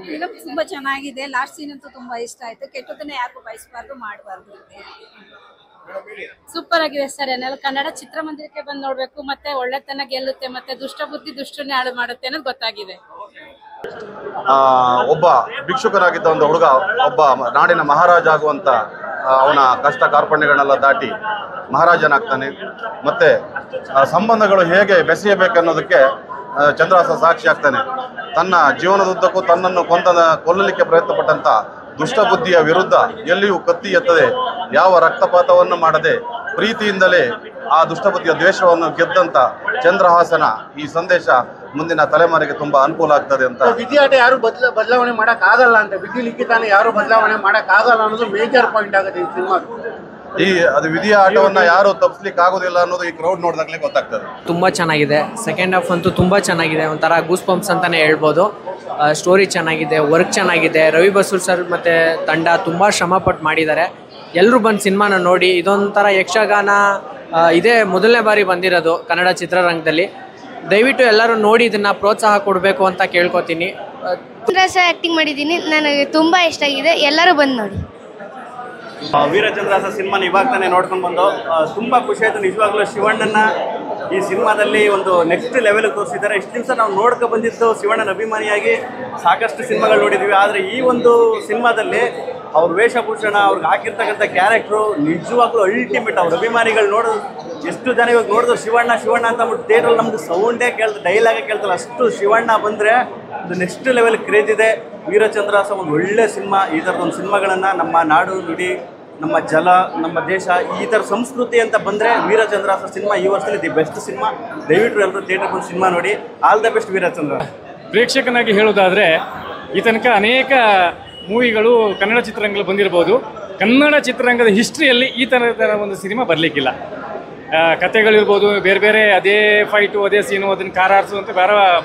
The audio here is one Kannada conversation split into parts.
ಫಿಲಮ್ ತುಂಬಾ ಚೆನ್ನಾಗಿದೆ. ಲಾಸ್ಟ್ ಸೀನ್ ಅಂತೂ ತುಂಬಾ ಇಷ್ಟ ಆಯ್ತು. ಕೆಟ್ಟದನ್ನ ಯಾರಿಗೂ ಬಯಸಬಾರ್ದು, ಮಾಡಬಾರ್ದು. ಸೂಪರ್ ಆಗಿದೆ ಸರ್. ಏನೆಲ್ಲ ಕನ್ನಡ ಚಿತ್ರಮಂದಿರಕ್ಕೆ ಬಂದು ನೋಡ್ಬೇಕು. ಮತ್ತೆ ಒಳ್ಳೆತನ ಗೆಲ್ಲುತ್ತೆ, ಮತ್ತೆ ದುಷ್ಟ ಬುದ್ಧಿ ದುಷ್ಟನೇ ಹಾಳು ಮಾಡುತ್ತೆ ಅನ್ನೋದು ಗೊತ್ತಾಗಿದೆ. ಒಬ್ಬ ಭಿಕ್ಷುಕನಾಗಿದ್ದ ಒಂದು ಹುಡುಗ ಒಬ್ಬ ನಾಡಿನ ಮಹಾರಾಜ ಆಗುವಂತ ಅವನ ಕಷ್ಟ ಕಾರ್ಪಣ್ಯಗಳನ್ನೆಲ್ಲ ದಾಟಿ ಮಹಾರಾಜನಾಗ್ತಾನೆ. ಮತ್ತೆ ಸಂಬಂಧಗಳು ಹೇಗೆ ಬೆಸೆಯಬೇಕನ್ನೋದಕ್ಕೆ ಚಂದ್ರಹಾಸ ಸಾಕ್ಷಿ ಆಗ್ತಾನೆ. ತನ್ನ ಜೀವನದುದ್ದಕ್ಕೂ ತನ್ನನ್ನು ಕೊಲ್ಲಲಿಕ್ಕೆ ಪ್ರಯತ್ನ ಪಟ್ಟಂತ ದುಷ್ಟಬುದ್ಧಿಯ ವಿರುದ್ಧ ಎಲ್ಲಿಯೂ ಕತ್ತಿ ಎತ್ತದೆ, ಯಾವ ರಕ್ತಪಾತವನ್ನು ಮಾಡದೆ ಪ್ರೀತಿಯಿಂದಲೇ ಆ ದುಷ್ಟಬುದ್ಧಿಯ ದ್ವೇಷವನ್ನು ಗೆದ್ದಂತ ಚಂದ್ರಹಾಸನ ಈ ಸಂದೇಶ ಮುಂದಿನ ತಲೆಮಾರಿಗೆ ತುಂಬಾ ಅನುಕೂಲ ಆಗ್ತದೆ ಅಂತ. ವಿಧಿಯಾಟ ಯಾರು ಬದಲಾವಣೆ ಮಾಡಕ್ ಆಗಲ್ಲ ಅಂತ, ವಿಧಿ ಲಿಖಿತಾನ ಯಾರು ಬದಲಾವಣೆ ಮಾಡಕ್ ಆಗಲ್ಲ ಅನ್ನೋದು ಮೇಜರ್ ಪಾಯಿಂಟ್ ಆಗುತ್ತೆ ಈ ಸಿನಿಮಾ. ಅದು ವಿಧಿಯ ಆಟವನ್ನ ಯಾರು ತಪ್ಪಿಸ್ಲಿಕ್ಕೆ ಆಗೋದಿಲ್ಲ ಅನ್ನೋದು ಈ ಕ್ರೌಡ್ ನೋಡಿದಾಗಲೇ ಗೊತ್ತಾಗ್ತದೆ. ತುಂಬಾ ಚೆನ್ನಾಗಿದೆ. ಸೆಕೆಂಡ್ ಹಾಫ್ ಅಂತೂ ತುಂಬಾ ಚೆನ್ನಾಗಿದೆ. ಒಂಥರ ಗೂಸ್ ಪಂಪ್ಸ್ ಅಂತಾನೆ ಹೇಳ್ಬೋದು. ಸ್ಟೋರಿ ಚೆನ್ನಾಗಿದೆ, ವರ್ಕ್ ಚೆನ್ನಾಗಿದೆ. ರವಿ ಬಸೂರ್ ಸರ್ ಮತ್ತೆ ತಂಡ ತುಂಬಾ ಶ್ರಮ ಪಟ್ಟು ಮಾಡಿದ್ದಾರೆ. ಎಲ್ಲರೂ ಬಂದು ಸಿನಿಮಾನ ನೋಡಿ. ಇದೊಂಥರ ಯಕ್ಷಗಾನ ಇದೇ ಮೊದಲನೇ ಬಾರಿ ಬಂದಿರೋದು ಕನ್ನಡ ಚಿತ್ರರಂಗದಲ್ಲಿ. ದಯವಿಟ್ಟು ಎಲ್ಲರೂ ನೋಡಿ ಇದನ್ನ ಪ್ರೋತ್ಸಾಹ ಕೊಡಬೇಕು ಅಂತ ಕೇಳ್ಕೊತೀನಿ. ಆಕ್ಟಿಂಗ್ ಮಾಡಿದ್ದೀನಿ, ನನಗೆ ತುಂಬಾ ಇಷ್ಟ ಆಗಿದೆ. ಎಲ್ಲರೂ ಬಂದು ನೋಡಿ. ವೀರಚಂದ್ರಹಾಸ ಸಿನಿಮಾನ ಇವಾಗ ತಾನೇ ನೋಡ್ಕೊಂಡು ಬಂದು ತುಂಬ ಖುಷಿ ಆಯಿತು. ನಿಜವಾಗ್ಲೂ ಶಿವಣ್ಣನ ಈ ಸಿನಿಮಾದಲ್ಲಿ ಒಂದು ನೆಕ್ಸ್ಟ್ ಲೆವೆಲ್ ತೋರಿಸಿದ್ದಾರೆ. ಇಷ್ಟು ದಿವಸ ನಾವು ನೋಡ್ಕೊ ಬಂದಿದ್ದು ಶಿವಣ್ಣನ ಅಭಿಮಾನಿಯಾಗಿ ಸಾಕಷ್ಟು ಸಿನಿಮಾಗಳು ನೋಡಿದ್ವಿ. ಆದರೆ ಈ ಒಂದು ಸಿನಿಮಾದಲ್ಲಿ ಅವ್ರ ವೇಷಭೂಷಣ, ಅವ್ರಿಗೆ ಹಾಕಿರ್ತಕ್ಕಂಥ ಕ್ಯಾರೆಕ್ಟ್ರು ನಿಜವಾಗ್ಲೂ ಅಲ್ಟಿಮೇಟ್. ಅವ್ರ ಅಭಿಮಾನಿಗಳು ನೋಡೋದು ಎಷ್ಟು ಜನ ಇವಾಗ ನೋಡಿದ್ರು ಶಿವಣ್ಣ ಶಿವಣ್ಣ ಅಂತ ಅಂದ್ಬಿಟ್ಟು ಥಿಯೇಟ್ರಲ್ಲಿ ನಮ್ಮದು ಸೌಂಡೇ ಕೇಳ್ತಾರೆ, ಡೈಲಾಗೇ ಕೇಳ್ತಾರೆ. ಅಷ್ಟು ಶಿವಣ್ಣ ಬಂದರೆ ಇದು ನೆಕ್ಸ್ಟ್ ಲೆವೆಲ್ ಕ್ರೇಜ್ ಇದೆ. ವೀರಚಂದ್ರಹಾಸ ಒಂದು ಒಳ್ಳೆ ಸಿನಿಮಾ. ಈ ಥರದೊಂದು ಸಿನಿಮಾಗಳನ್ನು ನಮ್ಮ ನಾಡು ನುಡಿ, ನಮ್ಮ ಜಲ, ನಮ್ಮ ದೇಶ, ಈ ಥರ ಸಂಸ್ಕೃತಿ ಅಂತ ಬಂದರೆ ವೀರಚಂದ್ರಹಾಸ ಸಿನಿಮಾ ಈ ವರ್ಷದಲ್ಲಿ ದಿ ಬೆಸ್ಟ್ ಸಿನಿಮಾ. ದಯವಿಟ್ಟು ಎಲ್ಲರೂ ಥಿಯೇಟರ್ ಬಂದು ಸಿನಿಮಾ ನೋಡಿ. All the best Veerachandrahasa. ಪ್ರೇಕ್ಷಕನಾಗಿ ಹೇಳೋದಾದರೆ ಈ ತನಕ ಅನೇಕ ಮೂವಿಗಳು ಕನ್ನಡ ಚಿತ್ರರಂಗದಲ್ಲಿ ಬಂದಿರ್ಬೋದು. ಕನ್ನಡ ಚಿತ್ರರಂಗದ ಹಿಸ್ಟ್ರಿಯಲ್ಲಿ ಈ ಥರದ ಒಂದು ಸಿನಿಮಾ ಬರಲಿಕ್ಕಿಲ್ಲ. ಕತೆಗಳಿರ್ಬೋದು, ಬೇರೆ ಬೇರೆ ಅದೇ ಫೈಟು, ಅದೇ ಸೀನು, ಅದನ್ನು ಕಾರಾರಿಸು ಅಂತ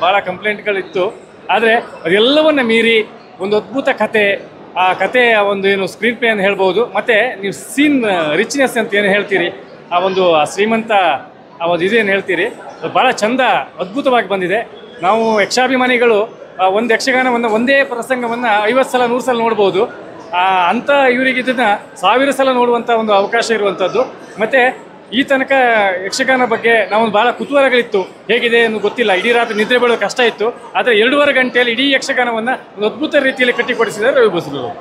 ಭಾಳ ಕಂಪ್ಲೇಂಟ್ಗಳಿತ್ತು. ಆದರೆ ಅದೆಲ್ಲವನ್ನು ಮೀರಿ ಒಂದು ಅದ್ಭುತ ಕತೆ, ಆ ಕಥೆಯ ಒಂದು ಏನು ಸ್ಕ್ರೀನ್ ಪ್ಲೇ ಅಂತ ಹೇಳ್ಬೋದು. ಮತ್ತು ನೀವು ಸೀನ್ ರಿಚ್ನೆಸ್ ಅಂತ ಏನು ಹೇಳ್ತೀರಿ, ಆ ಒಂದು ಶ್ರೀಮಂತ ಆ ಒಂದು ಇದೇನು ಹೇಳ್ತೀರಿ, ಅದು ಭಾಳ ಚಂದ ಅದ್ಭುತವಾಗಿ ಬಂದಿದೆ. ನಾವು ಯಕ್ಷಾಭಿಮಾನಿಗಳು ಒಂದು ಯಕ್ಷಗಾನವನ್ನು ಒಂದೇ ಪ್ರಸಂಗವನ್ನು 50 ಸಲ 100 ಸಲ ನೋಡ್ಬೋದು. ಅಂಥ ಇವರಿಗೆ ಇದನ್ನು 1000 ಸಲ ನೋಡುವಂಥ ಒಂದು ಅವಕಾಶ ಇರುವಂಥದ್ದು. ಮತ್ತು ಈ ತನಕ ಯಕ್ಷಗಾನ ಬಗ್ಗೆ ನಾವೊಂದು ಭಾಳ ಕುತೂಹಲಗಳಿತ್ತು, ಹೇಗಿದೆ ಅನ್ನೋ ಗೊತ್ತಿಲ್ಲ. ಇಡೀ ರಾತ್ರಿ ನಿದ್ರೆ ಬೀಳೋದು ಕಷ್ಟ ಇತ್ತು. ಆದರೆ 2.5 ಗಂಟೆಯಲ್ಲಿ ಇಡೀ ಯಕ್ಷಗಾನವನ್ನು ಒಂದು ಅದ್ಭುತ ರೀತಿಯಲ್ಲಿ ಕಟ್ಟಿಕೊಡಿಸಿದ್ದಾರೆ ರವಿ ಬಸೂರು.